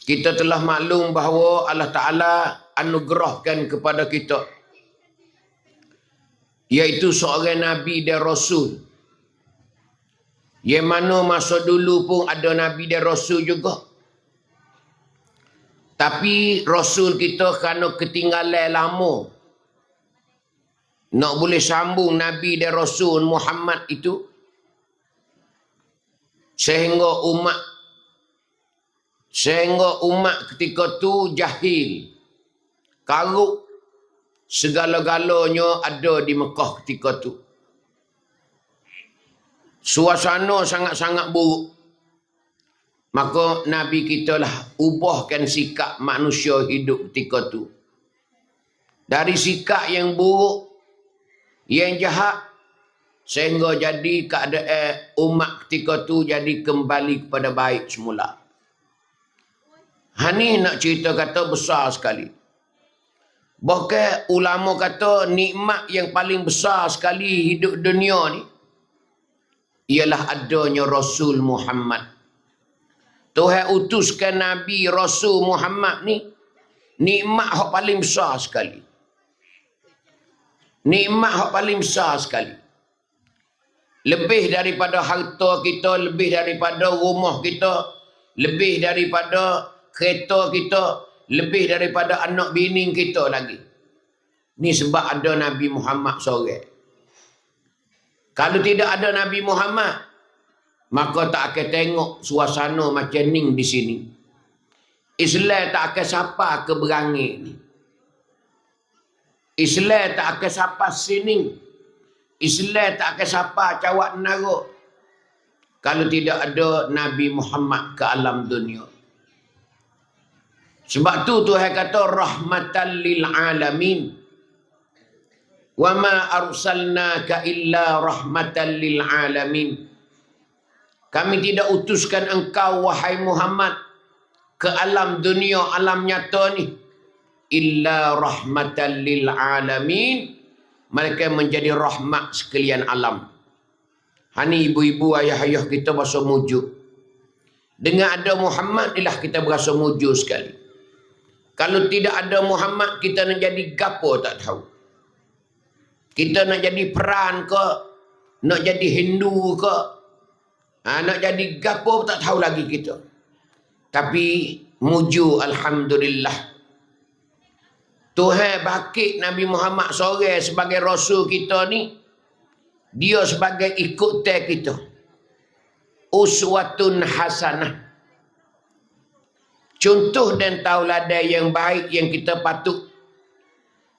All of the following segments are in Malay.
Kita telah maklum bahawa Allah Ta'ala anugerahkan kepada kita, iaitu seorang Nabi dan Rasul. Yang mana masa dulu pun ada Nabi dan Rasul juga. Tapi Rasul kita kerana ketinggalan lama, nak boleh sambung Nabi dan Rasul Muhammad itu, sehingga umat ketika tu jahil, karuk, segala-galanya ada di Mekah ketika tu. Suasana sangat-sangat buruk. Maka Nabi kita lah ubahkan sikap manusia hidup ketika tu. Dari sikap yang buruk, yang jahat, sehingga jadi keadaan umat ketika tu jadi kembali kepada baik semula. Hani nak cerita kata besar sekali. Bahkan ulama kata nikmat yang paling besar sekali hidup dunia ni ialah adanya Rasul Muhammad. Tuhan utuskan Nabi Rasul Muhammad ni nikmat yang paling besar sekali. Nikmat yang paling besar sekali. Lebih daripada harta kita, lebih daripada rumah kita, lebih daripada kereta kita, lebih daripada anak bini kita lagi. Ni sebab ada Nabi Muhammad seorang. Kalau tidak ada Nabi Muhammad, maka tak akan tengok suasana macam ni di sini. Islam tak akan siapa ke berangit ni. Islam tak akan siapa sini. Islam tak akan siapa cawak menara. Kalau tidak ada Nabi Muhammad ke alam dunia. Sebab tu Tuhan kata rahmatan lil alamin. Wa ma arsalnaka illa rahmatan lil alamin. Kami tidak utuskan engkau wahai Muhammad ke alam dunia, alam nyata ni, illa rahmatan lil alamin. Mereka menjadi rahmat sekalian alam. Hani ibu-ibu, ayah-ayah kita berasa mujud. Dengan ada Muhammad inilah kita berasa mujud sekali. Kalau tidak ada Muhammad, kita nak jadi gapo tak tahu. Kita nak jadi peran ke, nak jadi Hindu ke, nak jadi gapo tak tahu lagi kita. Tapi mujud alhamdulillah. Tuhan bakit Nabi Muhammad seorang sebagai Rasul kita ni, dia sebagai ikutan kita. Uswatun hasanah. Contoh dan tauladan yang baik yang kita patut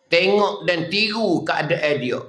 tengok dan tiru keadaan dia.